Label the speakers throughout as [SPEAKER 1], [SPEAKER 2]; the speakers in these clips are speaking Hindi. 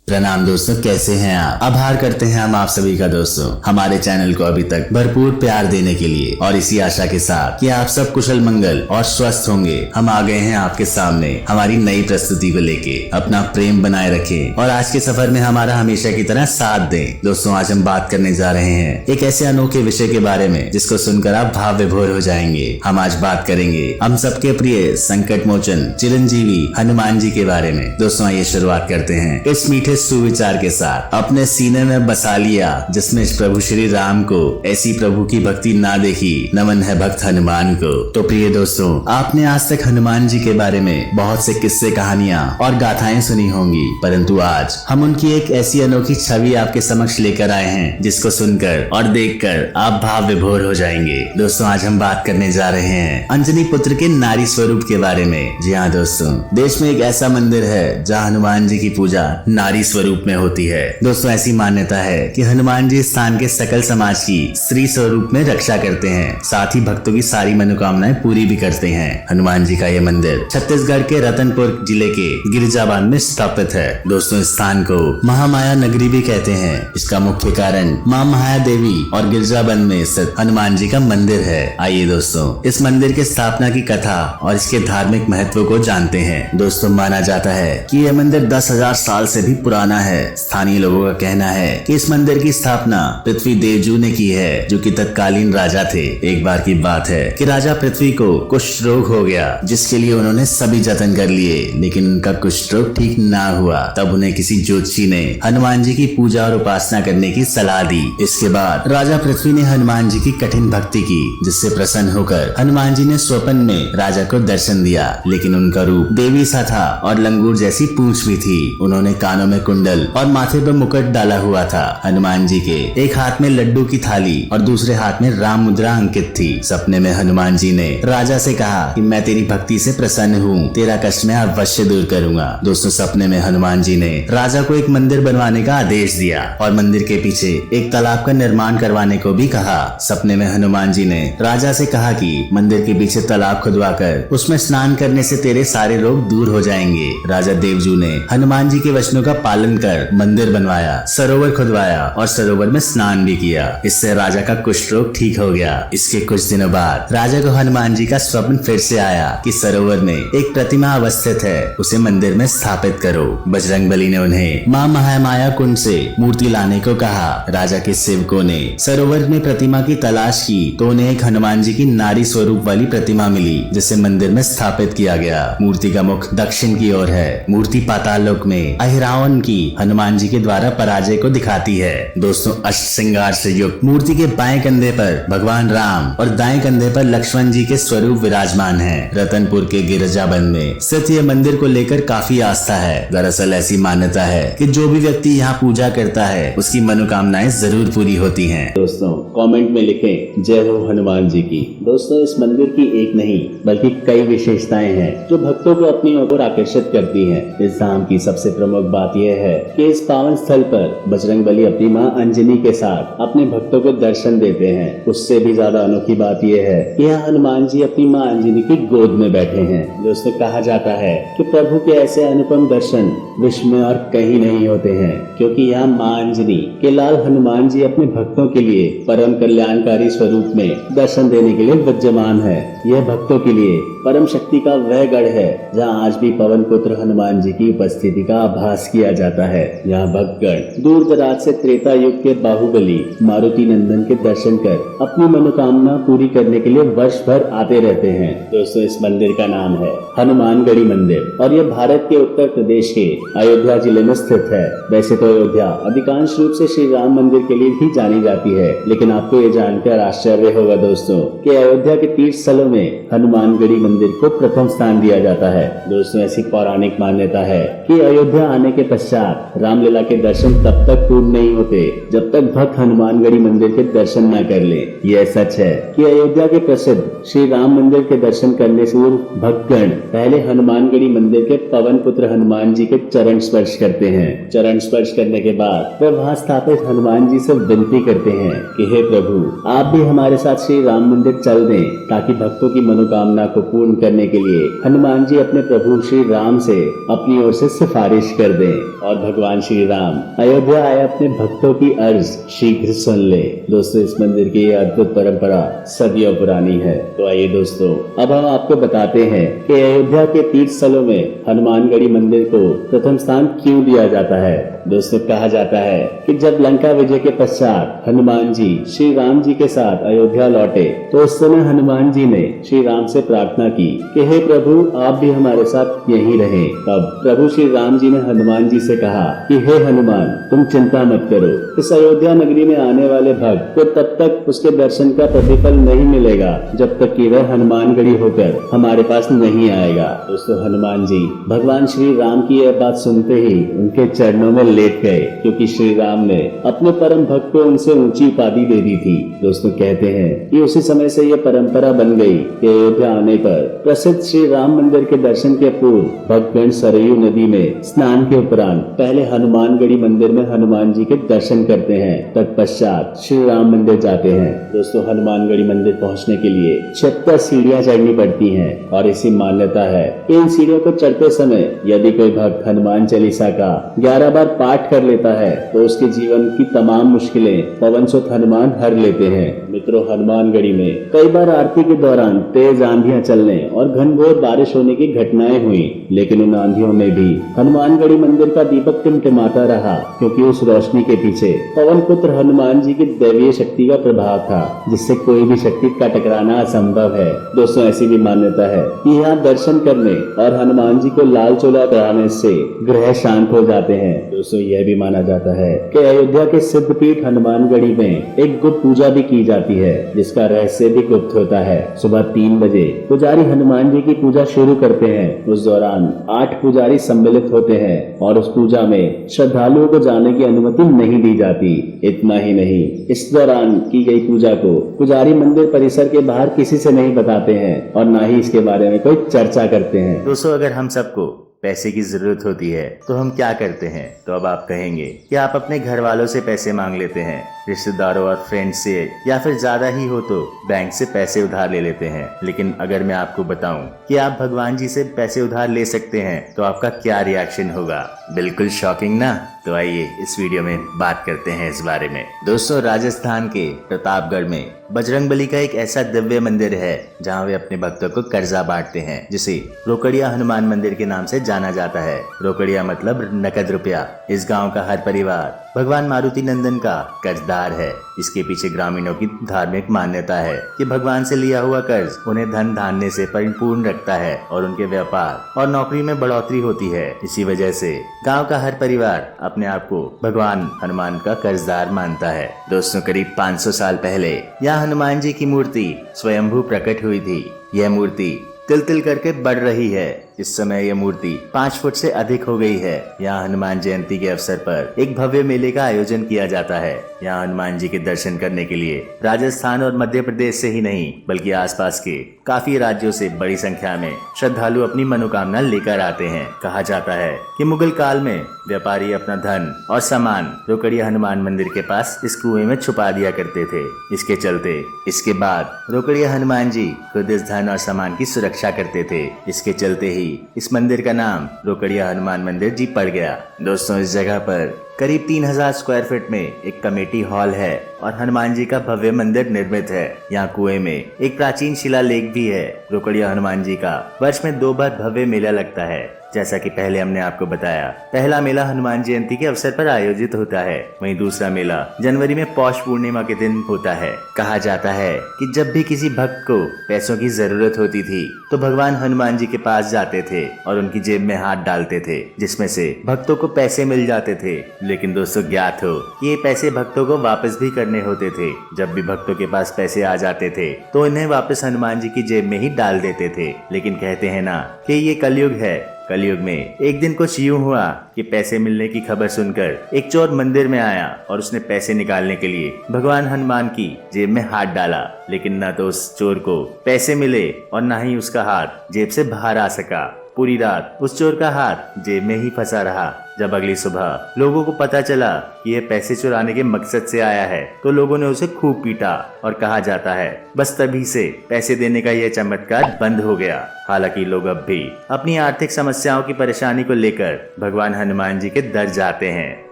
[SPEAKER 1] प्रणाम दोस्तों, कैसे हैं आप। आभार करते हैं हम आप सभी का दोस्तों हमारे चैनल को अभी तक भरपूर प्यार देने के लिए, और इसी आशा के साथ कि आप सब कुशल मंगल और स्वस्थ होंगे, हम आ गए हैं आपके सामने हमारी नई प्रस्तुति को लेके। अपना प्रेम बनाए रखें और आज के सफर में हमारा हमेशा की तरह साथ दें। दोस्तों, आज हम बात करने जा रहे हैं एक ऐसे अनोखे विषय के बारे में जिसको सुनकर आप भाव विभोर हो जाएंगे। हम आज बात करेंगे हम सबके प्रिय संकट मोचन चिरंजीवी हनुमान जी के बारे में। दोस्तों, आइए शुरुआत करते हैं इस मीठे सुविचार के साथ। अपने सीने में बसा लिया जिसने प्रभु श्री राम को, ऐसी प्रभु की भक्ति ना देखी, नमन है भक्त हनुमान को। तो प्रिय दोस्तों, आपने आज तक हनुमान जी के बारे में बहुत से किस्से, कहानियां और गाथाएं सुनी होंगी, परंतु आज हम उनकी एक ऐसी अनोखी छवि आपके समक्ष लेकर आए हैं जिसको सुनकर और देखकर आप भाव विभोर हो जाएंगे। दोस्तों, आज हम बात करने जा रहे हैं अंजनी पुत्र के नारी स्वरूप के बारे में। जी हाँ दोस्तों, देश में एक ऐसा मंदिर है जहाँ हनुमान जी की पूजा नारी स्वरूप में होती है। दोस्तों, ऐसी मान्यता है कि हनुमान जी स्थान के सकल समाज की स्त्री स्वरूप में रक्षा करते हैं, साथ ही भक्तों की सारी मनोकामनाएं पूरी भी करते हैं। हनुमान जी का ये मंदिर छत्तीसगढ़ के रतनपुर जिले के गिरिजाबाद में स्थापित है। दोस्तों, इस स्थान को महामाया नगरी भी कहते हैं। इसका मुख्य कारण माँ माया देवी और गिरिजाबंद में स्थित हनुमान जी का मंदिर है। आइए दोस्तों, इस मंदिर के स्थापना की कथा और इसके धार्मिक महत्व को जानते हैं। दोस्तों, माना जाता है कि यह मंदिर 10,000 साल से भी पुराना है। स्थानीय लोगों का कहना है कि इस मंदिर की स्थापना पृथ्वी देवजू ने की है, जो कि तत्कालीन राजा थे। एक बार की बात है कि राजा पृथ्वी को कुष्ठ रोग हो गया, जिसके लिए उन्होंने सभी जतन कर लिए, लेकिन उनका कुष्ठ रोग ठीक ना हुआ। तब उन्हें किसी ज्योतिषी ने हनुमान जी की पूजा और उपासना करने की सलाह दी। इसके बाद राजा पृथ्वी ने हनुमान जी की कठिन भक्ति की, जिससे प्रसन्न होकर हनुमान जी ने स्वप्न में राजा को दर्शन दिया, लेकिन उनका रूप देवी सा था और लंगूर जैसी पूंछ भी थी। उन्होंने कानों में कुंडल और माथे पर मुकुट डाला हुआ था। हनुमान जी के एक हाथ में लड्डू की थाली और दूसरे हाथ में राम मुद्रा अंकित थी। सपने में हनुमान जी ने राजा से कहा कि मैं तेरी भक्ति से प्रसन्न हूँ, तेरा कष्ट मैं अवश्य दूर करूंगा। दोस्तों, सपने में हनुमान जी ने राजा को एक मंदिर बनवाने का आदेश दिया और मंदिर के पीछे एक तालाब का निर्माण करवाने को भी कहा। सपने में हनुमान जी ने राजा से कहा कि मंदिर के पीछे तालाब खुदवाकर उसमें स्नान करने से तेरे सारे रोग दूर हो जाएंगे। राजा देवजू ने हनुमान जी के वचनों का पालन कर मंदिर बनवाया, सरोवर खुदवाया और सरोवर में स्नान भी किया। इससे राजा का कुष्ठ रोग ठीक हो गया। इसके कुछ दिनों बाद राजा को हनुमान जी का स्वप्न फिर से आया कि सरोवर में एक प्रतिमा अवस्थित है, उसे मंदिर में स्थापित करो। बजरंगबली ने उन्हें माँ महामाया कुंड से मूर्ति लाने को कहा। राजा के सेवकों ने सरोवर में प्रतिमा की तलाश की तो उन्हें एक हनुमान जी की नारी स्वरूप वाली प्रतिमा मिली, जिसे मंदिर में स्थापित किया गया। मूर्ति का मुख दक्षिण की ओर है। मूर्ति पाताल लोक में अहिरावण की हनुमान जी के द्वारा पराजय को दिखाती है। दोस्तों, अष्ट श्रृंगार से युक्त मूर्ति के बाएं कंधे पर भगवान राम और दाएं कंधे पर लक्ष्मण जी के स्वरूप विराजमान है। रतनपुर के गिरिजाबंद में स्थित यह मंदिर को लेकर काफी आस्था है। दरअसल ऐसी मान्यता है कि जो भी व्यक्ति यहाँ पूजा करता है उसकी मनोकामनाएं जरूर पूरी होती हैं। दोस्तों, कमेंट में लिखें जय हो हनुमान जी की। दोस्तों, इस मंदिर की एक नहीं बल्कि कई विशेषताएं हैं जो भक्तों को अपनी ओर आकर्षित करती हैं। इस धाम की सबसे प्रमुख बात यह है कि इस पावन स्थल पर बजरंगबली अपनी मां अंजनी के साथ अपने भक्तों को दर्शन देते हैं। उससे भी ज्यादा अनोखी बात यह है कि यहाँ हनुमान जी अपनी मां अंजनी की गोद में बैठे हैं। दोस्तों, कहा जाता है कि प्रभु के ऐसे अनुपम दर्शन विश्व में और कहीं नहीं होते हैं, क्योंकि यहाँ मां अंजनी के लाल हनुमान जी अपने भक्तों के लिए परम कल्याणकारी स्वरूप में दर्शन देने के लिए विद्यमान है। यह भक्तों के लिए परम शक्ति का वह गढ़ है जहाँ आज भी पवन पुत्र हनुमान जी की उपस्थिति का आभास किया जाता है। यहाँ भक्तगण दूर दराज से त्रेता युग के बाहुबली मारुति नंदन के दर्शन कर अपनी मनोकामना पूरी करने के लिए वर्ष भर आते रहते हैं। दोस्तों, इस मंदिर का नाम है हनुमानगढ़ी मंदिर और यह भारत के उत्तर प्रदेश के अयोध्या जिले में स्थित है। वैसे तो अयोध्या अधिकांश रूप से श्री राम मंदिर के लिए भी जानी जाती है, लेकिन आपको ये जानकर आश्चर्य होगा दोस्तों कि अयोध्या के तीर्थ स्थलों में हनुमानगढ़ी मंदिर को प्रथम स्थान दिया जाता है। दोस्तों, ऐसी पौराणिक मान्यता है कि अयोध्या आने के पश्चात रामलीला के दर्शन तब तक पूर्ण नहीं होते जब तक भक्त हनुमानगढ़ी मंदिर के दर्शन न कर ले। यह सच है कि अयोध्या के प्रसिद्ध श्री राम मंदिर के दर्शन करने से पूर्व भक्तगण पहले हनुमानगढ़ी मंदिर के पवन पुत्र हनुमान जी के चरण स्पर्श करते हैं। चरण स्पर्श करने के बाद वे वहाँ स्थापित हनुमान जी से विनती करते हैं कि हे प्रभु, आप भी हमारे साथ श्री राम मंदिर चल दें, ताकि भक्तों की मनोकामना को पूर्ण करने के लिए हनुमान जी अपने प्रभु श्री राम से अपनी ओर से सिफारिश कर दें। और भगवान श्री राम अयोध्या आए अपने भक्तों की अर्ज शीघ्र सुन ले। दोस्तों इस मंदिर की यह अद्भुत परंपरा सदियों पुरानी है। तो आइए दोस्तों अब हम आपको बताते हैं कि अयोध्या के तीर्थ स्थलों में हनुमानगढ़ी मंदिर को प्रथम स्थान क्यों दिया जाता है। दोस्तों कहा जाता है कि जब लंका विजय के पश्चात हनुमान जी श्री राम जी के साथ अयोध्या लौटे तो उस समय हनुमान जी ने श्री राम से प्रार्थना की कि हे प्रभु आप भी हमारे साथ यहीं रहें। तब प्रभु श्री राम जी ने हनुमान जी से कहा कि हे हनुमान तुम चिंता मत करो, इस अयोध्या नगरी में आने वाले भक्त को तब तक उसके दर्शन का प्रतिफल नहीं मिलेगा जब तक कि वह हनुमानगढ़ी होकर हमारे पास नहीं आएगा। दोस्तों हनुमान जी भगवान श्री राम की यह बात सुनते ही उनके चरणों में लेट गए, क्योंकि श्री राम ने अपने परम भक्त को उनसे ऊंची उपाधि दे दी थी। दोस्तों कहते हैं कि उसी समय से यह परंपरा बन गई कि अयोध्या आने पर प्रसिद्ध श्री राम मंदिर के दर्शन के पूर्व भक्तगण सरयू नदी में स्नान के उपरांत पहले हनुमानगढ़ी मंदिर में हनुमान जी के दर्शन करते हैं, तत्पश्चात श्री राम मंदिर जाते हैं। दोस्तों हनुमानगढ़ी मंदिर पहुंचने के लिए 76 सीढ़ियां चढ़नी पड़ती हैं और इसी मान्यता है कि इन सीढ़ियों को चढ़ते समय यदि कोई भक्त हनुमान चालीसा का 11 बार पाठ कर लेता है तो उसके जीवन की तमाम मुश्किलें पवन सुत हनुमान हर लेते हैं। मित्रों हनुमानगढ़ी में कई बार आरती के दौरान तेज आंधियां चलने और घनघोर बारिश होने की घटनाएं हुई, लेकिन उन आंधियों में भी हनुमानगढ़ी मंदिर का दीपक टिमटिमाता रहा, क्योंकि उस रोशनी के पीछे पवन पुत्र हनुमान जी की दैवीय शक्ति का प्रभाव था, जिससे कोई भी शक्ति का टकराना असंभव है। दोस्तों ऐसी भी मान्यता है कि यहाँ दर्शन करने और हनुमान जी को लाल चोला कराने से ग्रह शांत हो जाते हैं। दोस्तों यह भी माना जाता है कि अयोध्या के सिद्ध पीठ हनुमानगढ़ी में एक गुप्त पूजा भी की जाती है, जिसका रहस्य भी गुप्त होता है। सुबह 3 बजे पुजारी हनुमान जी की पूजा शुरू करते हैं। उस दौरान 8 पुजारी सम्मिलित होते हैं और उस पूजा में श्रद्धालुओं को जाने की अनुमति नहीं दी जाती। इतना ही नहीं, इस दौरान की गई पूजा को पुजारी मंदिर परिसर के बाहर किसी से नहीं बताते हैं और न ही इसके बारे में कोई चर्चा करते हैं।
[SPEAKER 2] दोस्तों अगर हम सबको पैसे की जरूरत होती है तो हम क्या करते हैं? तो अब आप कहेंगे कि आप अपने घर वालों से पैसे मांग लेते हैं, रिश्तेदारों और फ्रेंड्स से, या फिर ज्यादा ही हो तो बैंक से पैसे उधार ले लेते हैं। लेकिन अगर मैं आपको बताऊं कि आप भगवान जी से पैसे उधार ले सकते हैं तो आपका क्या रिएक्शन होगा? बिल्कुल शॉकिंग ना? तो आइए इस वीडियो में बात करते हैं इस बारे में। दोस्तों राजस्थान के प्रतापगढ़ में बजरंगबली का एक ऐसा दिव्य मंदिर है जहां वे अपने भक्तों को कर्जा बांटते हैं, जिसे रोकड़िया हनुमान मंदिर के नाम से जाना जाता है। रोकड़िया मतलब नकद रुपया। इस गांव का हर परिवार भगवान मारुति नंदन का कर्जदार है। इसके पीछे ग्रामीणों की धार्मिक मान्यता है कि भगवान से लिया हुआ कर्ज उन्हें धन धान्य से परिपूर्ण रखता है और उनके व्यापार और नौकरी में बढ़ोतरी होती है। इसी वजह से गांव का हर परिवार अपने आप को भगवान हनुमान का कर्जदार मानता है। दोस्तों करीब 500 साल पहले यहाँ हनुमान जी की मूर्ति स्वयंभू प्रकट हुई थी। यह मूर्ति तिल तिल करके बढ़ रही है। इस समय यह मूर्ति 5 फुट से अधिक हो गई है। यहाँ हनुमान जयंती के अवसर पर एक भव्य मेले का आयोजन किया जाता है। यहाँ हनुमान जी के दर्शन करने के लिए राजस्थान और मध्य प्रदेश से ही नहीं बल्कि आसपास के काफी राज्यों से बड़ी संख्या में श्रद्धालु अपनी मनोकामना लेकर आते हैं। कहा जाता है कि मुगल काल में व्यापारी अपना धन और सामान रोकड़िया हनुमान मंदिर के पास इस कुएं में छुपा दिया करते थे। इसके चलते इसके बाद रोकड़िया हनुमान जी खुद इस धन और सामान की सुरक्षा करते थे। इसके चलते ही इस मंदिर का नाम रोकड़िया हनुमान मंदिर जी पड़ गया। दोस्तों इस जगह पर करीब 3000 स्क्वायर फीट में एक कमेटी हॉल है और हनुमान जी का भव्य मंदिर निर्मित है। यहाँ कुएं में एक प्राचीन शिलालेख भी है। रोकड़िया हनुमान जी का वर्ष में 2 बार भव्य मेला लगता है। जैसा कि पहले हमने आपको बताया, पहला मेला हनुमान जयंती के अवसर पर आयोजित होता है, वहीं दूसरा मेला जनवरी में पौष पूर्णिमा के दिन होता है। कहा जाता है कि जब भी किसी भक्त को पैसों की जरूरत होती थी तो भगवान हनुमान जी के पास जाते थे और उनकी जेब में हाथ डालते थे, जिसमें से भक्तों को पैसे मिल जाते थे। लेकिन दोस्तों ज्ञात हो ये पैसे भक्तों को वापस भी करने होते थे। जब भी भक्तों के पास पैसे आ जाते थे तो इन्हें वापस हनुमान जी की जेब में ही डाल देते थे। लेकिन कहते हैं ना कि ये कलयुग है। कलयुग में एक दिन कुछ यूं हुआ कि पैसे मिलने की खबर सुनकर एक चोर मंदिर में आया और उसने पैसे निकालने के लिए भगवान हनुमान की जेब में हाथ डाला। लेकिन न तो उस चोर को पैसे मिले और न ही उसका हाथ जेब से बाहर आ सका। पूरी रात उस चोर का हाथ जेब में ही फंसा रहा, जब अगली सुबह लोगों को पता चला कि यह पैसे चुराने के मकसद से आया है तो लोगों ने उसे खूब पीटा और कहा जाता है बस तभी से पैसे देने का यह चमत्कार बंद हो गया। हालांकि लोग अब भी अपनी आर्थिक समस्याओं की परेशानी को लेकर भगवान हनुमान जी के दर जाते हैं,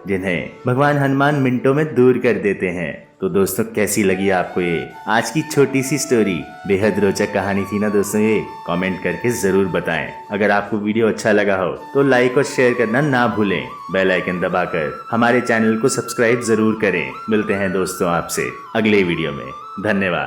[SPEAKER 2] जिन्हें भगवान हनुमान मिनटों में दूर कर देते हैं। तो दोस्तों, कैसी लगी आपको ये आज की छोटी सी स्टोरी? बेहद रोचक कहानी थी ना दोस्तों ये? कमेंट करके जरूर बताएं। अगर आपको वीडियो अच्छा लगा हो तो लाइक और शेयर करना ना भूलें। बेल आइकन दबाकर हमारे चैनल को सब्सक्राइब जरूर करें। मिलते हैं दोस्तों आपसे अगले वीडियो में। धन्यवाद।